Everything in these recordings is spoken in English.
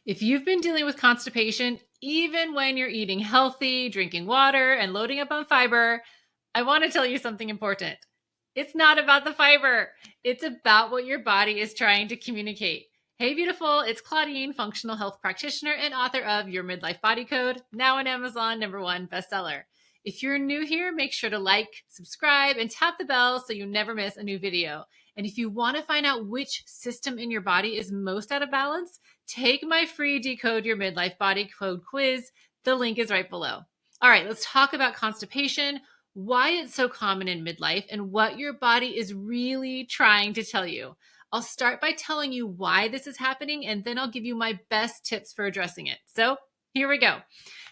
If you've been dealing with constipation, even when you're eating healthy, drinking water, and loading up on fiber, I want to tell you something important. It's not about the fiber. It's about what your body is trying to communicate. Hey, beautiful. It's Claudine, functional health practitioner and author of Your Midlife Body Code, now an Amazon #1 bestseller. If you're new here, make sure to like, subscribe, and tap the bell so you never miss a new video. And if you want to find out which system in your body is most out of balance, take my free Decode Your Midlife Body Code quiz. The link is right below. All right, let's talk about constipation, why it's so common in midlife, and what your body is really trying to tell you. I'll start by telling you why this is happening, and then I'll give you my best tips for addressing it. So here we go.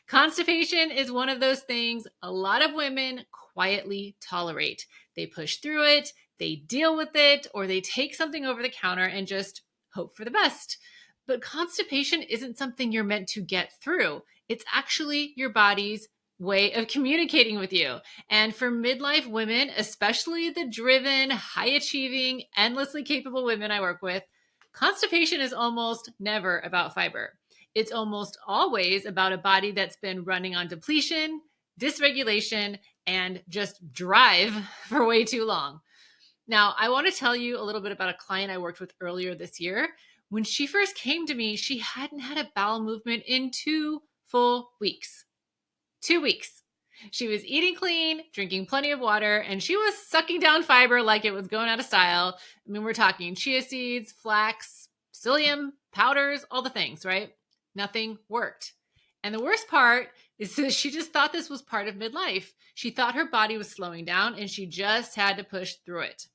Constipation is one of those things a lot of women quietly tolerate. They push through it, they deal with it, or they take something over the counter and just hope for the best. But constipation isn't something you're meant to get through. It's actually your body's way of communicating with you. And for midlife women, especially the driven, high achieving, endlessly capable women I work with, constipation is almost never about fiber. It's almost always about a body that's been running on depletion, dysregulation, and just drive for way too long. Now, I want to tell you a little bit about a client I worked with earlier this year. When she first came to me, she hadn't had a bowel movement in 2 full weeks. 2 weeks. She was eating clean, drinking plenty of water, and she was sucking down fiber like it was going out of style. I mean, we're talking chia seeds, flax, psyllium, powders, all the things, right? Nothing worked. And the worst part is that she just thought this was part of midlife. She thought her body was slowing down and she just had to push through it.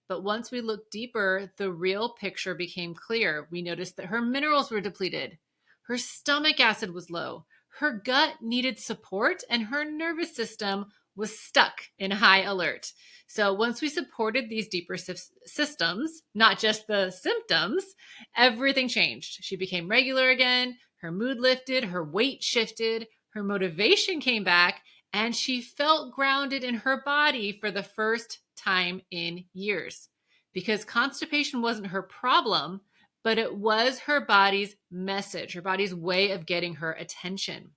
But once we looked deeper, the real picture became clear. We noticed that her minerals were depleted. Her stomach acid was low. Her gut needed support and her nervous system was stuck in high alert. So once we supported these deeper systems, not just the symptoms, everything changed. She became regular again. Her mood lifted, her weight shifted, her motivation came back, and she felt grounded in her body for the first time in years. Because constipation wasn't her problem, but it was her body's message, her body's way of getting her attention.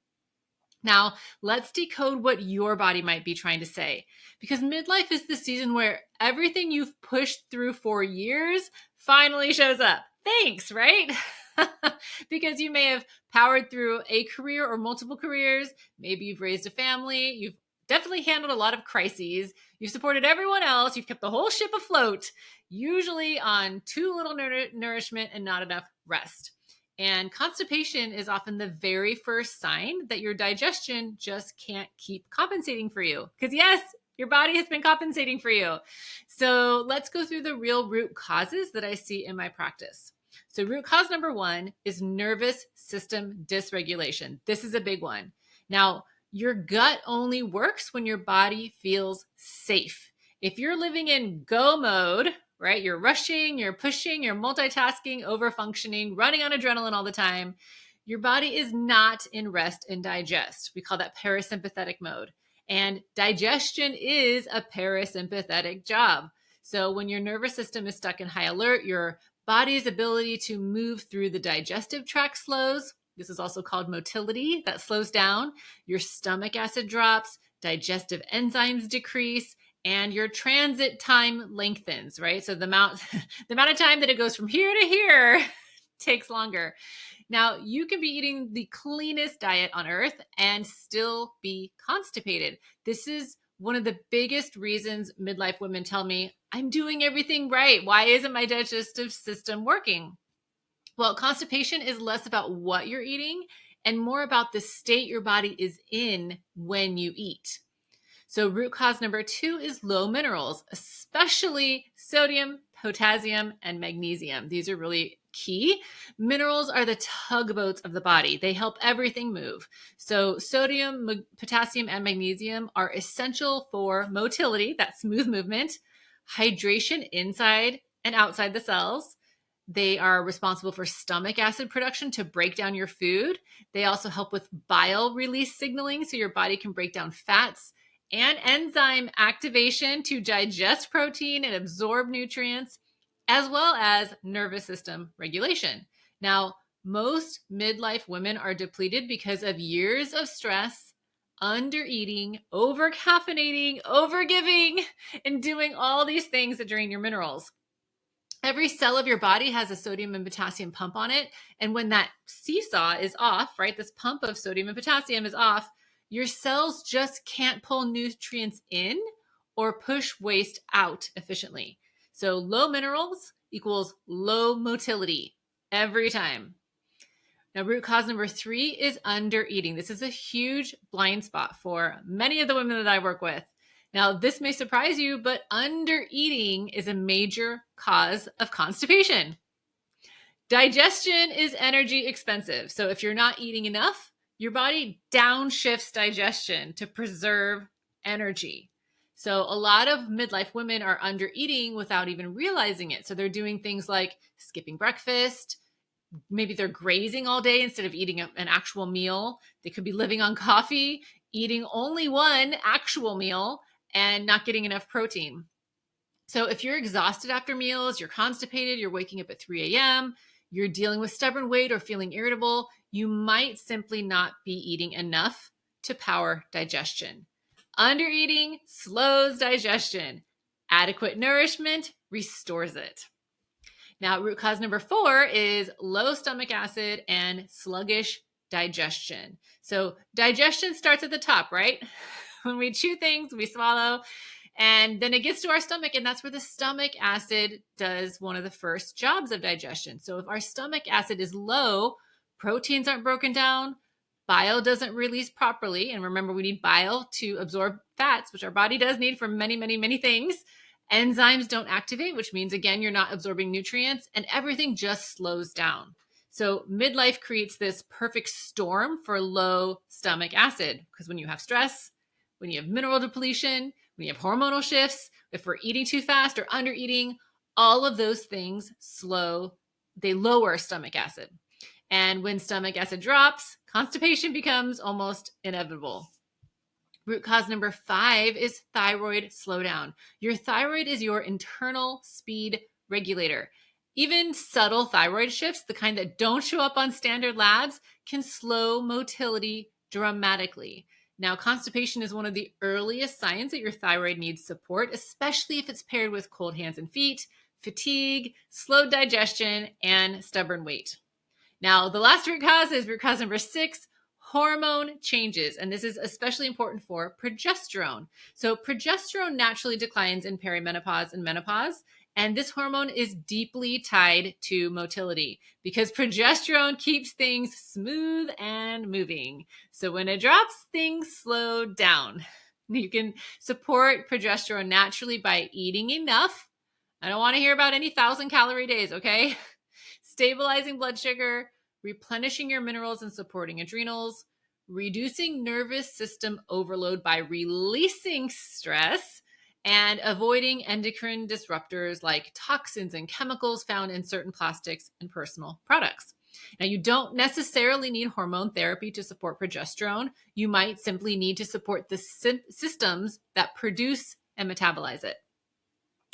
Now, let's decode what your body might be trying to say. Because midlife is the season where everything you've pushed through for years finally shows up. Thanks, right? Because you may have powered through a career or multiple careers. Maybe you've raised a family. You've definitely handled a lot of crises. You've supported everyone else. You've kept the whole ship afloat, usually on too little nourishment and not enough rest. And constipation is often the very first sign that your digestion just can't keep compensating for you. Because yes, your body has been compensating for you. So let's go through the real root causes that I see in my practice. So root cause number 1 is nervous system dysregulation. This is a big one. Now, your gut only works when your body feels safe. If you're living in go mode, right? You're rushing, you're pushing, you're multitasking, overfunctioning, running on adrenaline all the time. Your body is not in rest and digest. We call that parasympathetic mode. And digestion is a parasympathetic job. So when your nervous system is stuck in high alert, your body's ability to move through the digestive tract slows. This is also called motility. That slows down. Your stomach acid drops, digestive enzymes decrease, and your transit time lengthens, right? So the amount of time that it goes from here to here takes longer. Now, you can be eating the cleanest diet on earth and still be constipated. This is one of the biggest reasons midlife women tell me, I'm doing everything right. Why isn't my digestive system working? Well, constipation is less about what you're eating and more about the state your body is in when you eat. So root cause number 2 is low minerals, especially sodium, potassium, and magnesium. These are really key. Minerals are the tugboats of the body. They help everything move. So sodium, potassium, and magnesium are essential for motility, that smooth movement, hydration inside and outside the cells. They are responsible for stomach acid production to break down your food. They also help with bile release signaling so your body can break down fats, and enzyme activation to digest protein and absorb nutrients, as well as nervous system regulation. Now, Most midlife women are depleted because of years of stress, under-eating, over-caffeinating, over-giving, and doing all these things that drain your minerals. Every cell of your body has a sodium and potassium pump on it. And when that seesaw is off, right, this pump of sodium and potassium is off, your cells just can't pull nutrients in or push waste out efficiently. So low minerals equals low motility every time. Now, root cause number 3 is under eating. This is a huge blind spot for many of the women that I work with. Now, this may surprise you, but under eating is a major cause of constipation. Digestion is energy expensive. So if you're not eating enough, your body downshifts digestion to preserve energy. So a lot of midlife women are under eating without even realizing it. So they're doing things like skipping breakfast. Maybe they're grazing all day instead of eating an actual meal. They could be living on coffee, eating only one actual meal, and not getting enough protein. So if you're exhausted after meals, you're constipated, you're waking up at 3 a.m., you're dealing with stubborn weight or feeling irritable, you might simply not be eating enough to power digestion. Undereating slows digestion. Adequate nourishment restores it. Now, root cause number 4 is low stomach acid and sluggish digestion. So digestion starts at the top, right? When we chew things, we swallow, and then it gets to our stomach, and that's where the stomach acid does one of the first jobs of digestion. So if our stomach acid is low, proteins aren't broken down, bile doesn't release properly. And remember, we need bile to absorb fats, which our body does need for many, many, many things. Enzymes don't activate, which means, again, you're not absorbing nutrients, and everything just slows down. So midlife creates this perfect storm for low stomach acid, because when you have stress, when you have mineral depletion, when you have hormonal shifts, if we're eating too fast or under eating, all of those things they lower stomach acid. And when stomach acid drops, constipation becomes almost inevitable. Root cause number 5 is thyroid slowdown. Your thyroid is your internal speed regulator. Even subtle thyroid shifts, the kind that don't show up on standard labs, can slow motility dramatically. Now, constipation is one of the earliest signs that your thyroid needs support, especially if it's paired with cold hands and feet, fatigue, slowed digestion, and stubborn weight. Now, the last root cause is root cause number 6, hormone changes. And this is especially important for progesterone. So progesterone naturally declines in perimenopause and menopause. And this hormone is deeply tied to motility because progesterone keeps things smooth and moving. So when it drops, things slow down. You can support progesterone naturally by eating enough. I don't want to hear about any 1,000-calorie days, okay? Stabilizing blood sugar, replenishing your minerals and supporting adrenals, reducing nervous system overload by releasing stress, and avoiding endocrine disruptors like toxins and chemicals found in certain plastics and personal products. Now, you don't necessarily need hormone therapy to support progesterone. You might simply need to support the systems that produce and metabolize it.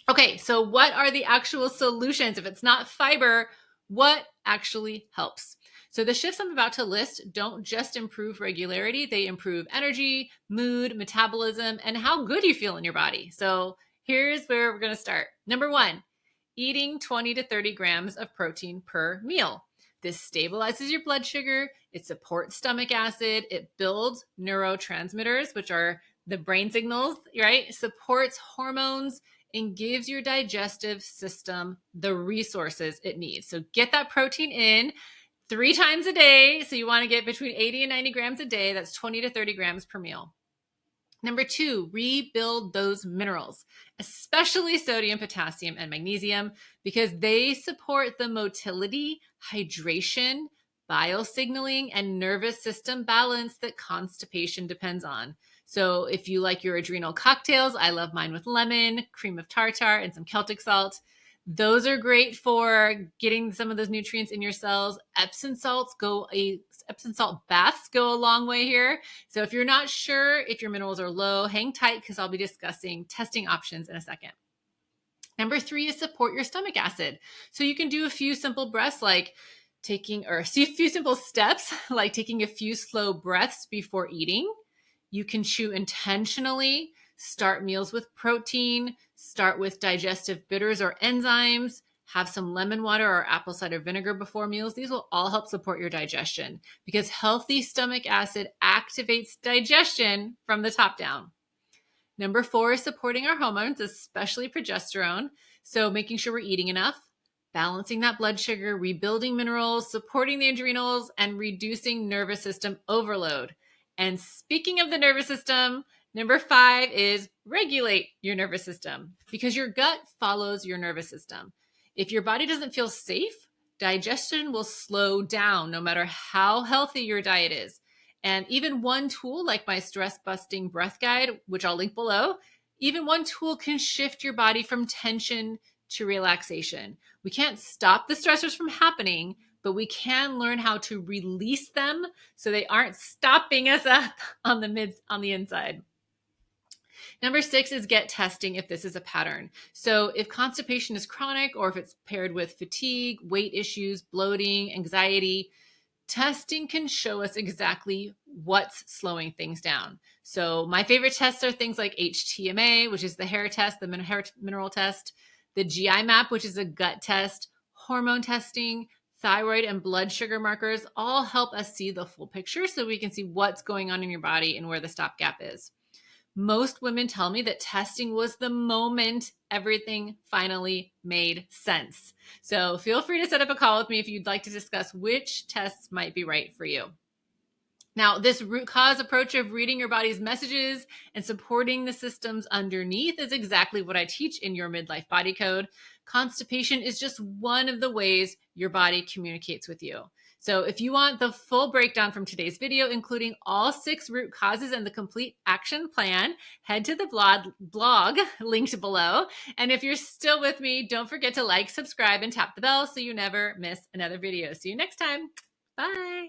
Okay, so what are the actual solutions? If it's not fiber, what actually helps? So the shifts I'm about to list don't just improve regularity, they improve energy, mood, metabolism, and how good you feel in your body. So here's where we're going to start. Number 1, eating 20 to 30 grams of protein per meal. This stabilizes your blood sugar, it supports stomach acid, it builds neurotransmitters, which are the brain signals, right? Supports hormones, and gives your digestive system the resources it needs. So get that protein in 3 times a day. So you want to get between 80 and 90 grams a day. That's 20 to 30 grams per meal. Number 2, rebuild those minerals, especially sodium, potassium, and magnesium, because they support the motility, hydration, bile signaling, and nervous system balance that constipation depends on. So if you like your adrenal cocktails, I love mine with lemon, cream of tartar, and some Celtic salt. Those are great for getting some of those nutrients in your cells. Epsom salt baths go a long way here. So if you're not sure if your minerals are low, hang tight because I'll be discussing testing options in a second. Number 3 is support your stomach acid. So you can do a few simple breaths like taking or a few simple steps like taking a few slow breaths before eating. You can chew intentionally, start meals with protein, start with digestive bitters or enzymes, have some lemon water or apple cider vinegar before meals. These will all help support your digestion because healthy stomach acid activates digestion from the top down. Number 4 is supporting our hormones, especially progesterone. So making sure we're eating enough, balancing that blood sugar, rebuilding minerals, supporting the adrenals, and reducing nervous system overload. And speaking of the nervous system, number 5 is regulate your nervous system because your gut follows your nervous system. If your body doesn't feel safe, digestion will slow down no matter how healthy your diet is. And even one tool like my stress busting breath guide, which I'll link below, even one tool can shift your body from tension to relaxation. We can't stop the stressors from happening, but we can learn how to release them so they aren't stopping us up on the inside. Number 6 is get testing if this is a pattern. So if constipation is chronic or if it's paired with fatigue, weight issues, bloating, anxiety, testing can show us exactly what's slowing things down. So my favorite tests are things like HTMA, which is the hair test, the hair mineral test, the GI map, which is a gut test, hormone testing, thyroid and blood sugar markers all help us see the full picture so we can see what's going on in your body and where the stopgap is. Most women tell me that testing was the moment everything finally made sense. So feel free to set up a call with me if you'd like to discuss which tests might be right for you. Now, this root cause approach of reading your body's messages and supporting the systems underneath is exactly what I teach in your Midlife Body Code. Constipation is just one of the ways your body communicates with you. So if you want the full breakdown from today's video, including all 6 root causes and the complete action plan, head to the blog linked below. And if you're still with me, don't forget to like, subscribe, and tap the bell so you never miss another video. See you next time. Bye.